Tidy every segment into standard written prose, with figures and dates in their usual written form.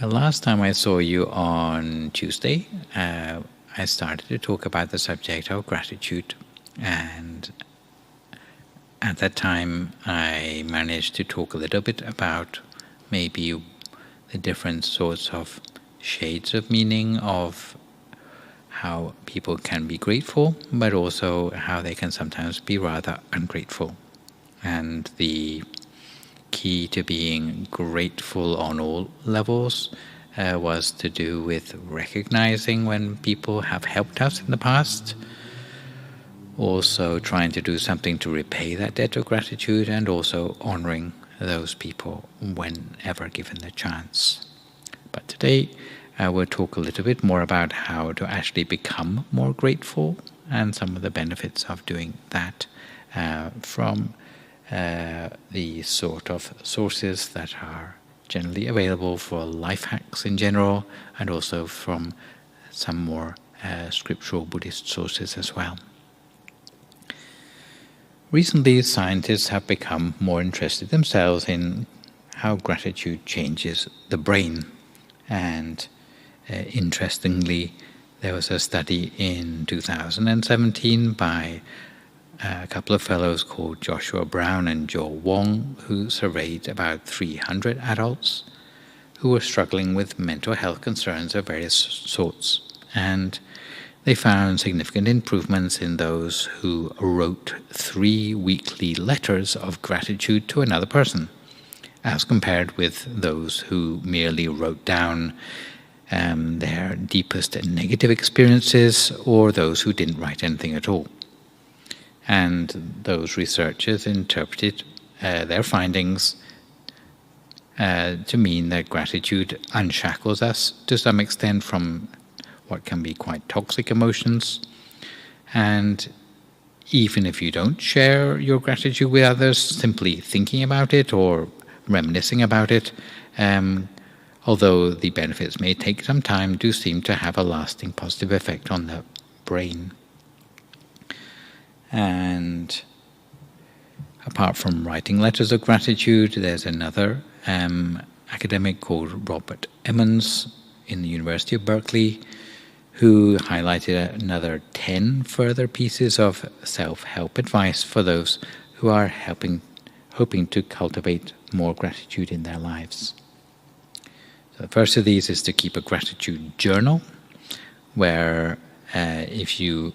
Last time I saw you on Tuesday, I started to talk about the subject of gratitude, and at that time I managed to talk a little bit about maybe the different sorts of shades of meaning of how people can be grateful, but also how they can sometimes be rather ungrateful. And the key to being grateful on all levels was to do with recognizing when people have helped us in the past, also trying to do something to repay that debt of gratitude, and also honoring those people whenever given the chance. But today I will talk a little bit more about how to actually become more grateful and some of the benefits of doing that from the sort of sources that are generally available for life hacks in general, and also from some more scriptural Buddhist sources as well. Recently, scientists have become more interested themselves in how gratitude changes the brain. And interestingly, there was a study in 2017 by a couple of fellows called Joshua Brown and Joel Wong, who surveyed about 300 adults who were struggling with mental health concerns of various sorts. And they found significant improvements in those who wrote 3 weekly letters of gratitude to another person, as compared with those who merely wrote down their deepest negative experiences, or those who didn't write anything at all. And those researchers interpreted their findings to mean that gratitude unshackles us to some extent from what can be quite toxic emotions. And even if you don't share your gratitude with others, simply thinking about it or reminiscing about it, although the benefits may take some time, do seem to have a lasting positive effect on the brain. And apart from writing letters of gratitude, there's another academic called Robert Emmons in the University of Berkeley, who highlighted another 10 further pieces of self-help advice for those who are hoping to cultivate more gratitude in their lives. So the first of these is to keep a gratitude journal, where if you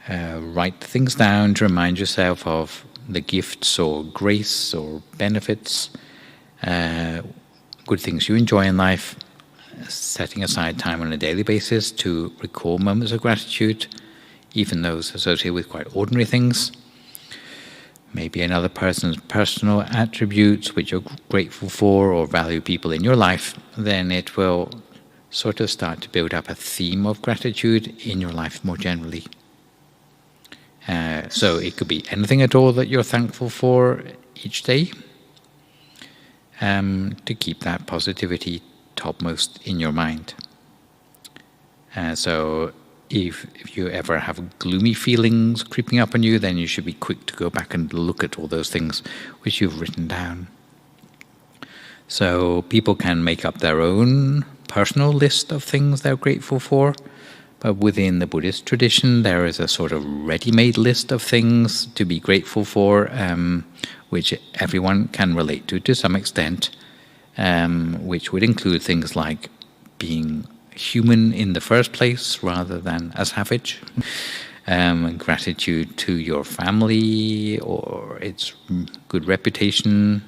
write things down to remind yourself of the gifts or grace or benefits, good things you enjoy in life, setting aside time on a daily basis to recall moments of gratitude, even those associated with quite ordinary things. Maybe another person's personal attributes which you're grateful for or value people in your life, then it will sort of start to build up a theme of gratitude in your life more generally. So it could be anything at all that you're thankful for each day, to keep that positivity topmost in your mind. So if you ever have gloomy feelings creeping up on you, then you should be quick to go back and look at all those things which you've written down. So people can make up their own personal list of things they're grateful for, but within the Buddhist tradition there is a sort of ready-made list of things to be grateful for, which everyone can relate to some extent, which would include things like being human in the first place rather than a savage, gratitude to your family or its good reputation,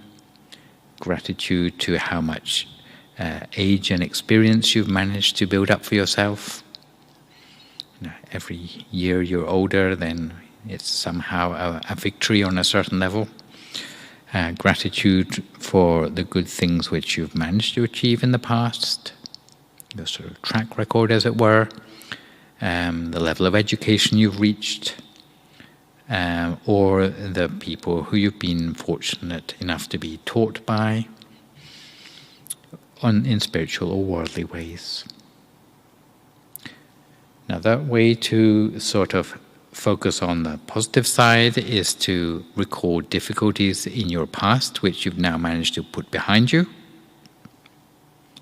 gratitude to how much age and experience you've managed to build up for yourself. Every year you're older, then it's somehow a victory on a certain level. Gratitude for the good things which you've managed to achieve in the past, your sort of track record, as it were, the level of education you've reached, or the people who you've been fortunate enough to be taught by in spiritual or worldly ways. Another way to sort of focus on the positive side is to recall difficulties in your past which you've now managed to put behind you.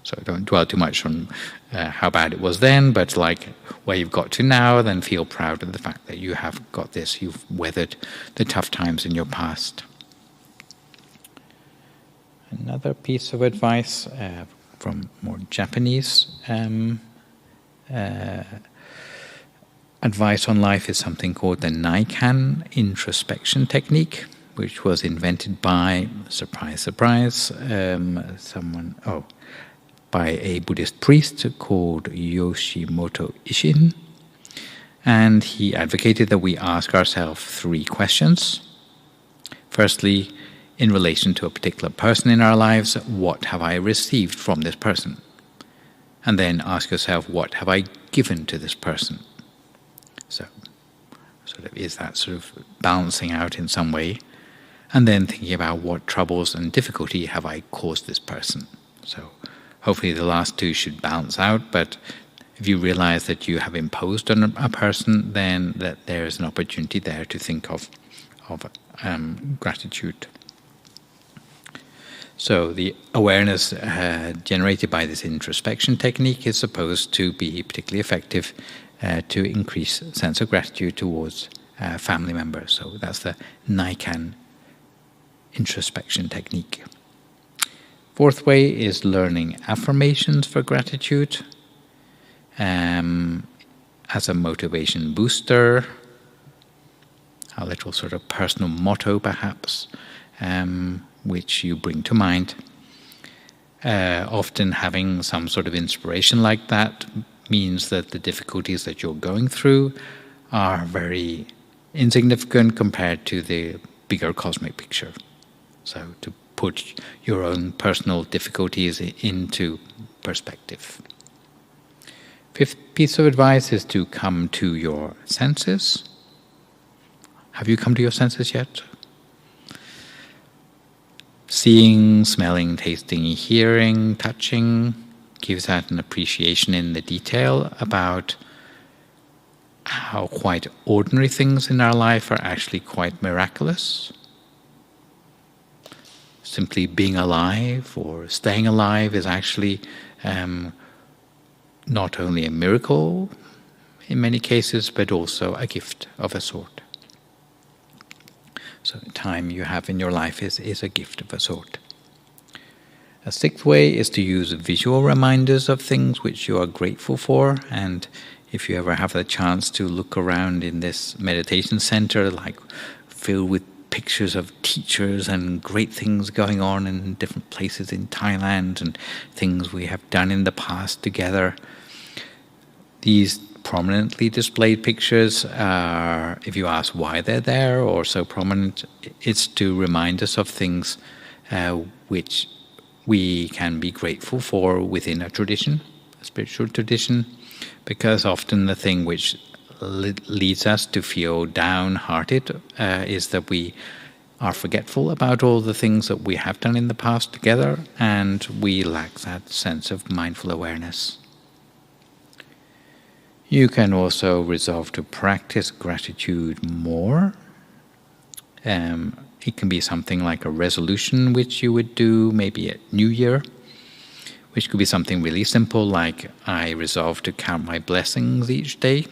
So don't dwell too much on how bad it was then, but like where you've got to now, then feel proud of the fact that you have got this, you've weathered the tough times in your past. Another piece of advice from more Japanese advice on life is something called the Naikan introspection technique, which was invented by, surprise, surprise, by a Buddhist priest called Yoshimoto Ishin. And he advocated that we ask ourselves 3 questions. Firstly, in relation to a particular person in our lives, what have I received from this person? And then ask yourself, what have I given to this person? So, is that sort of balancing out in some way? And then thinking about what troubles and difficulty have I caused this person? So, hopefully the last 2 should balance out, but if you realize that you have imposed on a person, then that there is an opportunity there to think of gratitude. So the awareness generated by this introspection technique is supposed to be particularly effective to increase sense of gratitude towards family members. So that's the Naikan introspection technique. 4th way is learning affirmations for gratitude as a motivation booster, a little sort of personal motto perhaps, which you bring to mind. Often having some sort of inspiration like that means that the difficulties that you're going through are very insignificant compared to the bigger cosmic picture. So to put your own personal difficulties into perspective. 5th piece of advice is to come to your senses. Have you come to your senses yet? Seeing, smelling, tasting, hearing, touching gives that an appreciation in the detail about how quite ordinary things in our life are actually quite miraculous. Simply being alive or staying alive is actually not only a miracle in many cases, but also a gift of a sort. So the time you have in your life is a gift of a sort. A 6th way is to use visual reminders of things which you are grateful for. And if you ever have the chance to look around in this meditation center, like filled with pictures of teachers and great things going on in different places in Thailand and things we have done in the past together, these prominently displayed pictures are, if you ask why they're there or so prominent, it's to remind us of things which we can be grateful for within a tradition, a spiritual tradition, because often the thing which leads us to feel downhearted is that we are forgetful about all the things that we have done in the past together, and we lack that sense of mindful awareness. You can also resolve to practice gratitude more. It can be something like a resolution which you would do maybe at New Year, which could be something really simple like I resolve to count my blessings each day.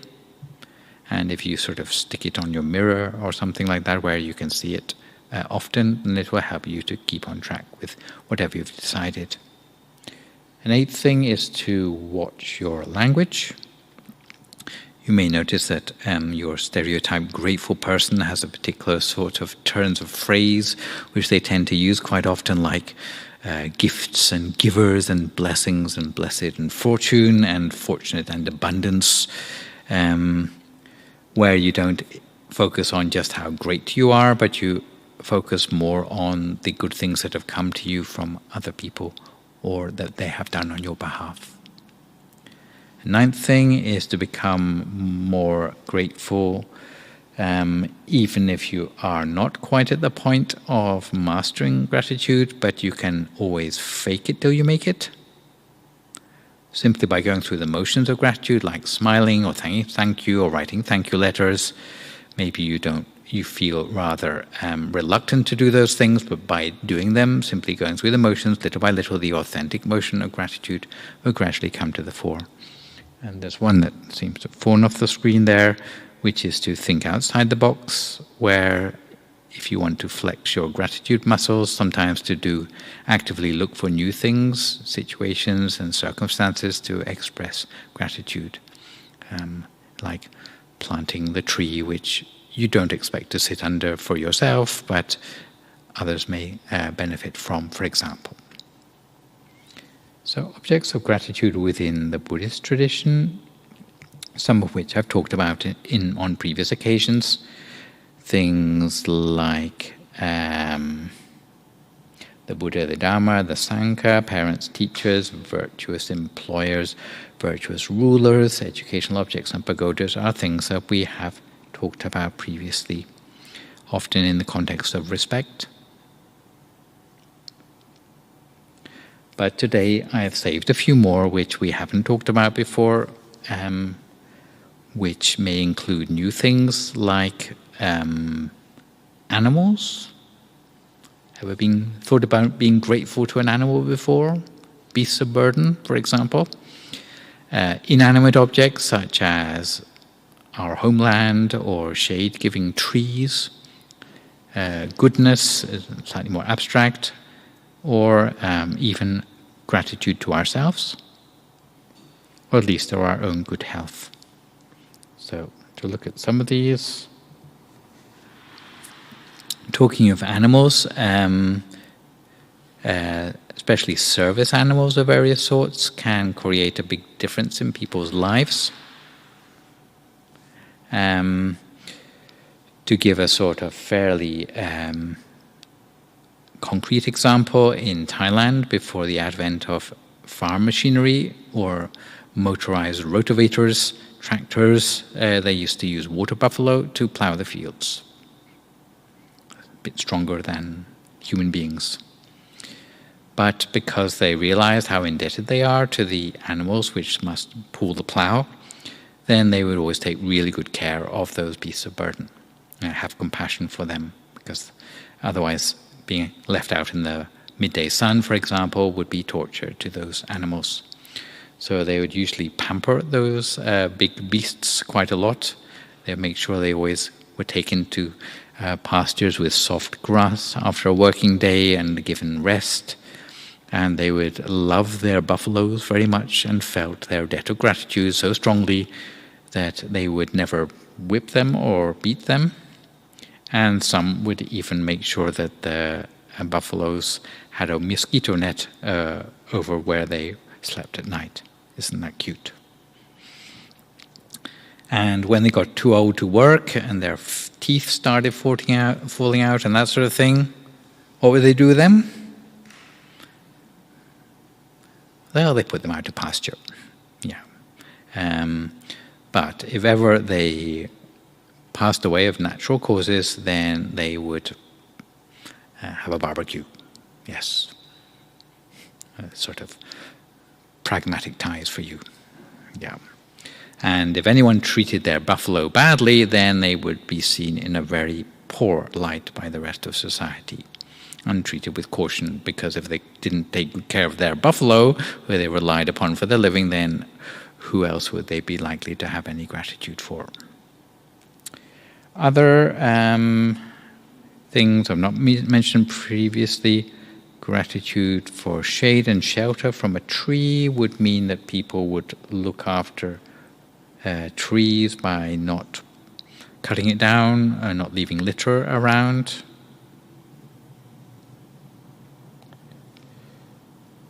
And if you sort of stick it on your mirror or something like that where you can see it often, then it will help you to keep on track with whatever you've decided. An 8th thing is to watch your language. You may notice that your stereotyped grateful person has a particular sort of turns of phrase which they tend to use quite often, like gifts and givers and blessings and blessed and fortunate and abundance, where you don't focus on just how great you are, but you focus more on the good things that have come to you from other people or that they have done on your behalf. The 9th thing is to become more grateful, even if you are not quite at the point of mastering gratitude, but you can always fake it till you make it. Simply by going through the motions of gratitude, like smiling or thank you or writing thank you letters. Maybe you don't you feel rather reluctant to do those things, but by doing them, simply going through the motions, little by little, the authentic motion of gratitude will gradually come to the fore. And there's one that seems to have fallen off the screen there, which is to think outside the box, where if you want to flex your gratitude muscles, sometimes to actively look for new things, situations and circumstances to express gratitude. Like planting the tree which you don't expect to sit under for yourself, but others may benefit from, for example. So objects of gratitude within the Buddhist tradition, some of which I've talked about on previous occasions. Things like the Buddha, the Dharma, the Sangha, parents, teachers, virtuous employers, virtuous rulers, educational objects and pagodas are things that we have talked about previously, often in the context of respect. But today I have saved a few more which we haven't talked about before, which may include new things like animals. Ever thought about being grateful to an animal before? Beasts of burden, for example. Inanimate objects such as our homeland or shade-giving trees. Goodness, slightly more abstract, or even gratitude to ourselves, or at least to our own good health. So, to look at some of these. Talking of animals, especially service animals of various sorts, can create a big difference in people's lives. To give a sort of fairly concrete example, in Thailand, before the advent of farm machinery or motorized rotavators, tractors, they used to use water buffalo to plow the fields. A bit stronger than human beings. But because they realized how indebted they are to the animals which must pull the plow, then they would always take really good care of those beasts of burden, have compassion for them, because otherwise being left out in the midday sun, for example, would be torture to those animals. So they would usually pamper those big beasts quite a lot. They would make sure they always were taken to pastures with soft grass after a working day and given rest. And they would love their buffaloes very much and felt their debt of gratitude so strongly that they would never whip them or beat them. And some would even make sure that the buffaloes had a mosquito net over where they slept at night. Isn't that cute? And when they got too old to work and their teeth started falling out and that sort of thing, what would they do with them? Well, they put them out to pasture. Yeah. But if ever they passed away of natural causes, then they would have a barbecue. Yes. Sort of pragmatic ties for you. Yeah. And if anyone treated their buffalo badly, then they would be seen in a very poor light by the rest of society, and treated with caution, because if they didn't take good care of their buffalo, who they relied upon for their living, then who else would they be likely to have any gratitude for? Other things I've not mentioned previously, gratitude for shade and shelter from a tree would mean that people would look after trees by not cutting it down, not leaving litter around.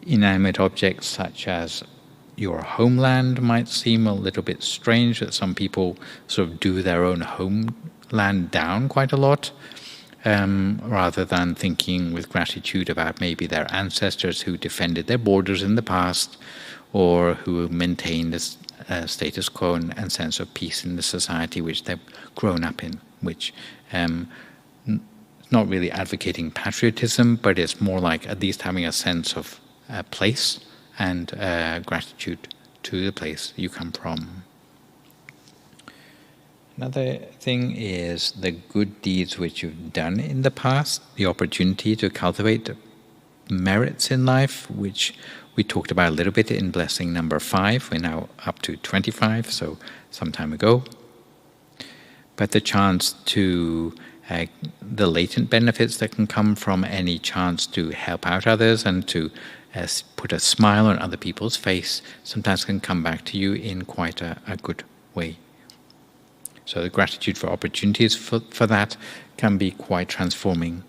Inanimate objects such as your homeland might seem a little bit strange, that some people sort of do their own homeland down quite a lot, rather than thinking with gratitude about maybe their ancestors who defended their borders in the past, or who maintained a status quo and sense of peace in the society which they've grown up in, which not really advocating patriotism, but it's more like at least having a sense of place and gratitude to the place you come from. Another thing is the good deeds which you've done in the past, the opportunity to cultivate merits in life, which we talked about a little bit in blessing number 5. We're now up to 25, so some time ago. But the chance to, the latent benefits that can come from any chance to help out others and to put a smile on other people's face sometimes can come back to you in quite a good way. So the gratitude for opportunities for that can be quite transforming.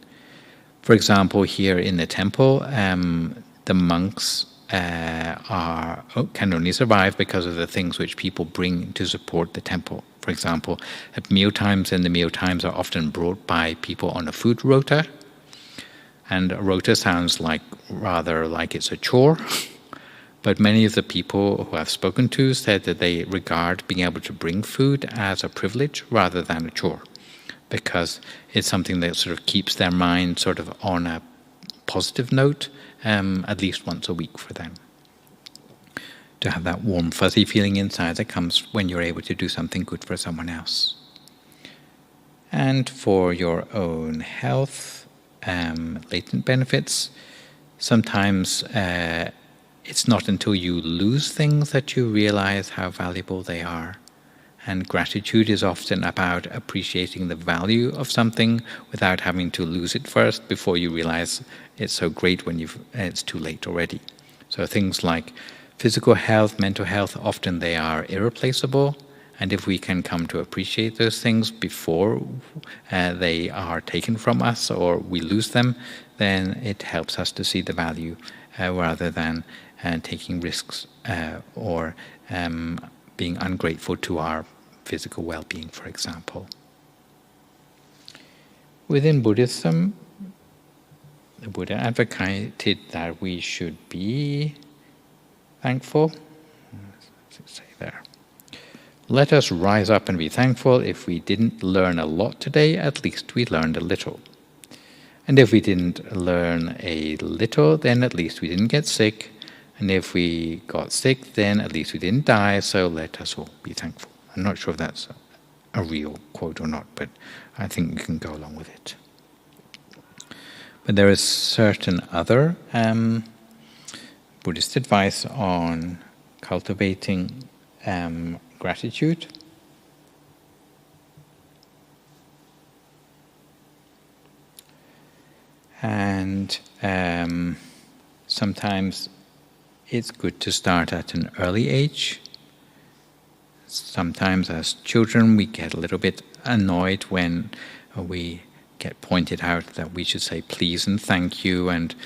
For example, here in the temple, the monks can only survive because of the things which people bring to support the temple. For example, at mealtimes, and the mealtimes are often brought by people on a food rota. And a rota sounds rather like it's a chore. But many of the people who I've spoken to said that they regard being able to bring food as a privilege rather than a chore, because it's something that sort of keeps their mind sort of on a positive note, at least once a week for them. To have that warm, fuzzy feeling inside that comes when you're able to do something good for someone else. And for your own health, latent benefits, sometimes it's not until you lose things that you realize how valuable they are. And gratitude is often about appreciating the value of something without having to lose it first before you realize it's so great when it's too late already. So things like physical health, mental health, often they are irreplaceable. And if we can come to appreciate those things before they are taken from us or we lose them, then it helps us to see the value rather than taking risks or being ungrateful to our physical well-being, for example. Within Buddhism, the Buddha advocated that we should be thankful. Let's say there. Let us rise up and be thankful. If we didn't learn a lot today, at least we learned a little. And if we didn't learn a little, then at least we didn't get sick. And if we got sick, then at least we didn't die, so let us all be thankful. I'm not sure if that's a real quote or not, but I think we can go along with it. But there is certain other Buddhist advice on cultivating gratitude. And sometimes it's good to start at an early age. Sometimes as children we get a little bit annoyed when we get pointed out that we should say please and thank you and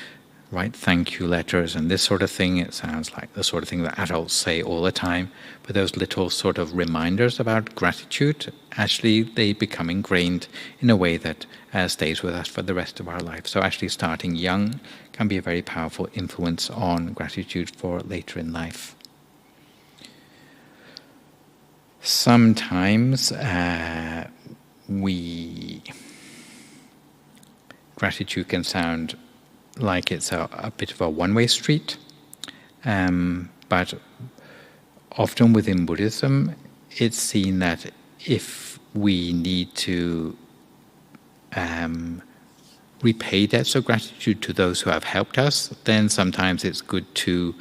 write thank you letters and this sort of thing. It sounds like the sort of thing that adults say all the time. But those little sort of reminders about gratitude, actually they become ingrained in a way that stays with us for the rest of our life. So actually starting young can be a very powerful influence on gratitude for later in life. Sometimes gratitude can sound like it's a bit of a one-way street, but often within Buddhism it's seen that if we need to repay debts of gratitude to those who have helped us, then sometimes it's good to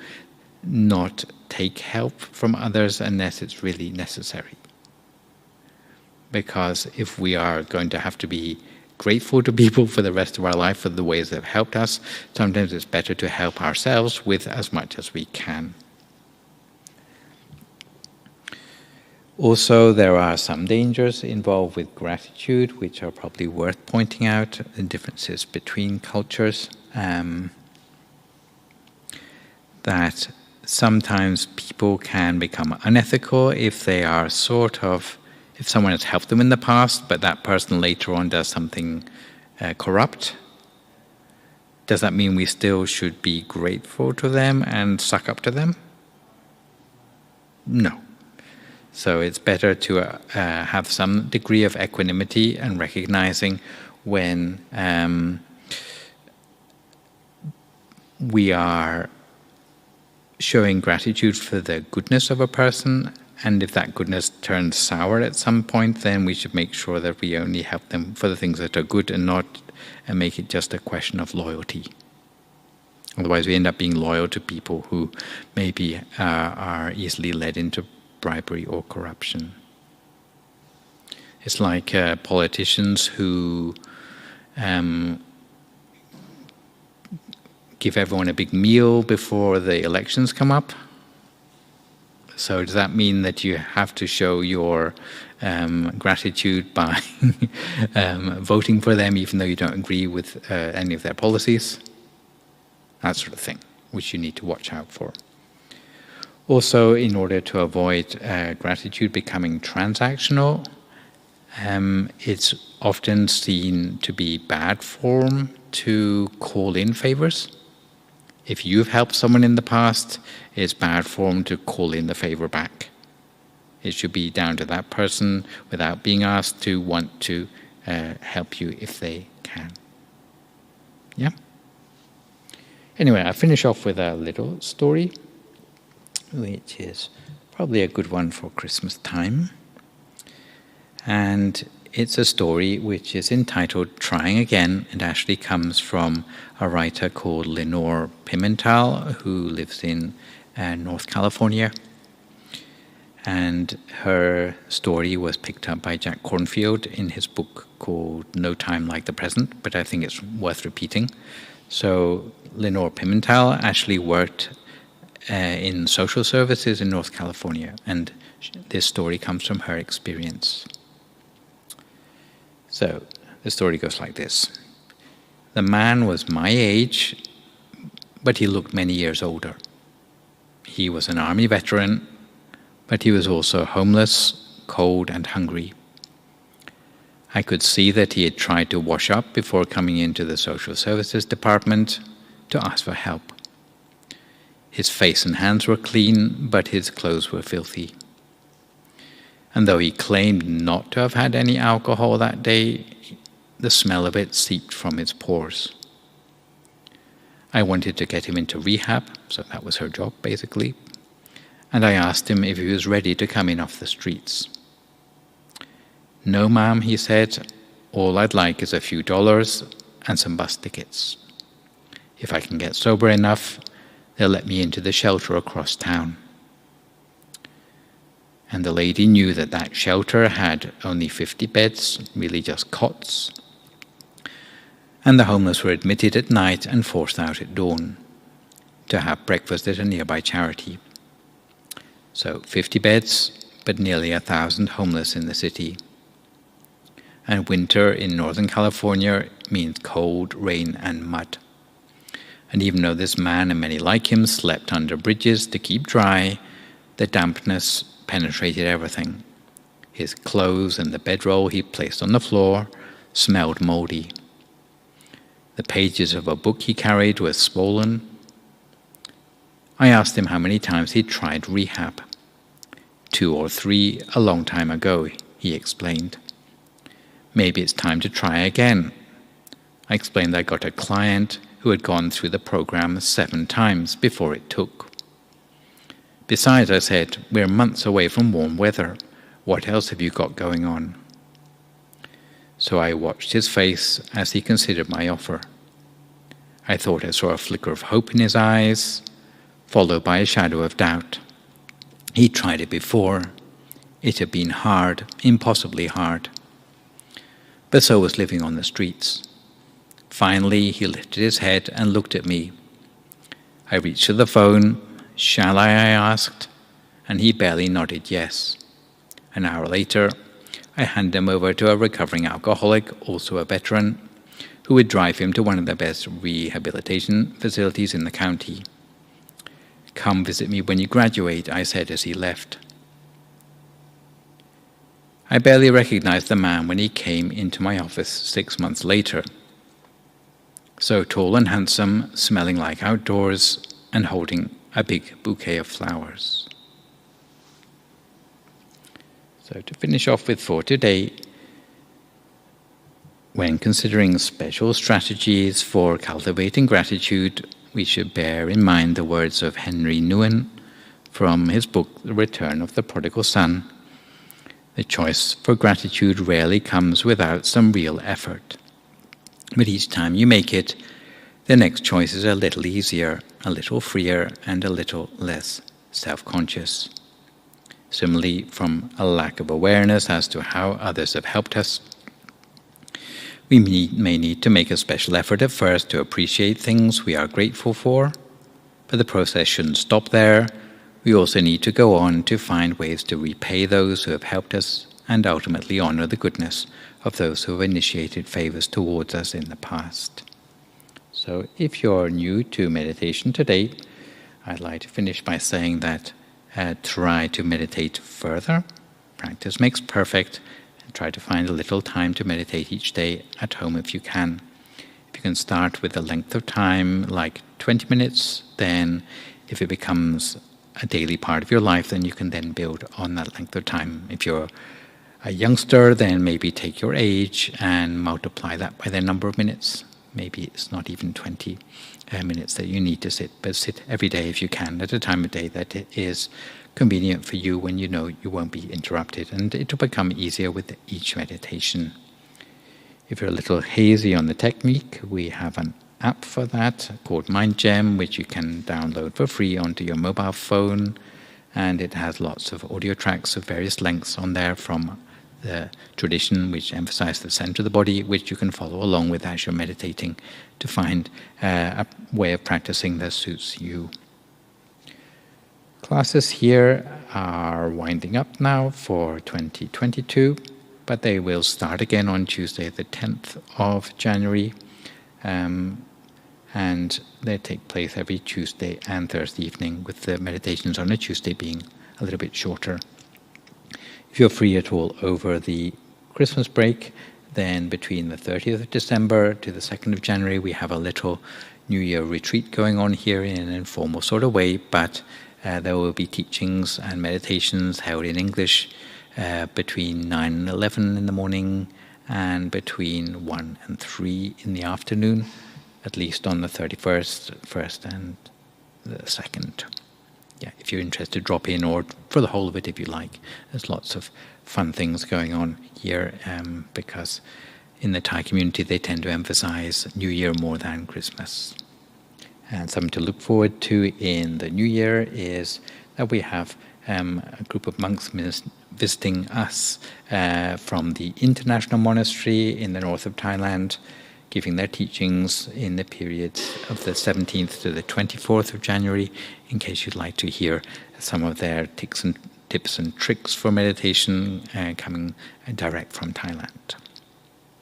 not take help from others unless it's really necessary. Because if we are going to have to be grateful to people for the rest of our life for the ways they've helped us, sometimes it's better to help ourselves with as much as we can. Also, there are some dangers involved with gratitude, which are probably worth pointing out, the differences between cultures, that sometimes people can become unethical if they are if someone has helped them in the past, but that person later on does something corrupt. Does that mean we still should be grateful to them and suck up to them? No. So it's better to have some degree of equanimity and recognizing when we are showing gratitude for the goodness of a person And if that goodness turns sour at some point, then we should make sure that we only help them for the things that are good and not make it just a question of loyalty. Otherwise, we end up being loyal to people who maybe are easily led into bribery or corruption. It's like politicians who give everyone a big meal before the elections come up. So does that mean that you have to show your gratitude by voting for them even though you don't agree with any of their policies? That sort of thing, which you need to watch out for. Also, in order to avoid gratitude becoming transactional, it's often seen to be bad form to call in favors. If you've helped someone in the past, it's bad form to call in the favor back. It should be down to that person without being asked to want to help you if they can. Yeah? Anyway, I'll finish off with a little story, which is probably a good one for Christmas time. And it's a story which is entitled Trying Again. It actually comes from a writer called Lenore Pimental, who lives in North California. And her story was picked up by Jack Kornfield in his book called No Time Like the Present, but I think it's worth repeating. So Lenore Pimental actually worked in social services in North California, and this story comes from her experience. So the story goes like this. The man was my age, but he looked many years older. He was an army veteran, but he was also homeless, cold, and hungry. I could see that he had tried to wash up before coming into the social services department to ask for help. His face and hands were clean, but his clothes were filthy. And though he claimed not to have had any alcohol that day, the smell of it seeped from his pores. I wanted to get him into rehab, so that was her job basically, and I asked him if he was ready to come in off the streets. No, ma'am, he said, all I'd like is a few dollars and some bus tickets. If I can get sober enough, they'll let me into the shelter across town. And the lady knew that that shelter had only 50 beds, really just cots. And the homeless were admitted at night and forced out at dawn to have breakfast at a nearby charity. So 50 beds, but nearly 1,000 homeless in the city. And winter in Northern California means cold, rain, and mud. And even though this man and many like him slept under bridges to keep dry, the dampness penetrated everything. His clothes and the bedroll he placed on the floor smelled moldy. The pages of a book he carried were swollen. I asked him how many times he'd tried rehab. 2 or 3 a long time ago, he explained. Maybe it's time to try again. I explained I got a client who had gone through the program 7 times before it took. Besides, I said, we're months away from warm weather. What else have you got going on? So I watched his face as he considered my offer. I thought I saw a flicker of hope in his eyes, followed by a shadow of doubt. He'd tried it before. It had been hard, impossibly hard. But so was living on the streets. Finally, he lifted his head and looked at me. I reached for the phone. Shall I asked, and he barely nodded yes. An hour later, I handed him over to a recovering alcoholic, also a veteran, who would drive him to one of the best rehabilitation facilities in the county. Come visit me when you graduate, I said as he left. I barely recognized the man when he came into my office 6 months later. So tall and handsome, smelling like outdoors, and holding a big bouquet of flowers. So to finish off with for today, when considering special strategies for cultivating gratitude, we should bear in mind the words of Henry Nouwen, from his book, The Return of the Prodigal Son. The choice for gratitude rarely comes without some real effort. But each time you make it, the next choice is a little easier, a little freer, and a little less self-conscious. Similarly, from a lack of awareness as to how others have helped us, we may need to make a special effort at first to appreciate things we are grateful for, but the process shouldn't stop there. We also need to go on to find ways to repay those who have helped us and ultimately honor the goodness of those who have initiated favors towards us in the past. So if you're new to meditation today, I'd like to finish by saying that try to meditate further. Practice makes perfect. And try to find a little time to meditate each day at home if you can. If you can start with a length of time like 20 minutes, then if it becomes a daily part of your life, then you can then build on that length of time. If you're a youngster, then maybe take your age and multiply that by the number of minutes. Maybe it's not even 20 minutes that you need to sit, but sit every day if you can, at a time of day that it is convenient for you, when you know you won't be interrupted, and it will become easier with each meditation. If you're a little hazy on the technique, we have an app for that called MindGem, which you can download for free onto your mobile phone, and it has lots of audio tracks of various lengths on there from the tradition which emphasize the center of the body, which you can follow along with as you're meditating to find a way of practicing that suits you. Classes here are winding up now for 2022, but they will start again on Tuesday the 10th of January. And they take place every Tuesday and Thursday evening, with the meditations on a Tuesday being a little bit shorter. If you're free at all over the Christmas break, then between the 30th of December to the 2nd of January, we have a little New Year retreat going on here in an informal sort of way, but there will be teachings and meditations held in English between 9 and 11 in the morning and between 1 and 3 in the afternoon, at least on the 31st, 1st and the 2nd. Yeah, if you're interested, drop in, or for the whole of it if you like. There's lots of fun things going on here because in the Thai community they tend to emphasize New Year more than Christmas. And something to look forward to in the New Year is that we have a group of monks visiting us from the International Monastery in the north of Thailand, giving their teachings in the period of the 17th to the 24th of January, in case you'd like to hear some of their tips and tricks for meditation coming direct from Thailand.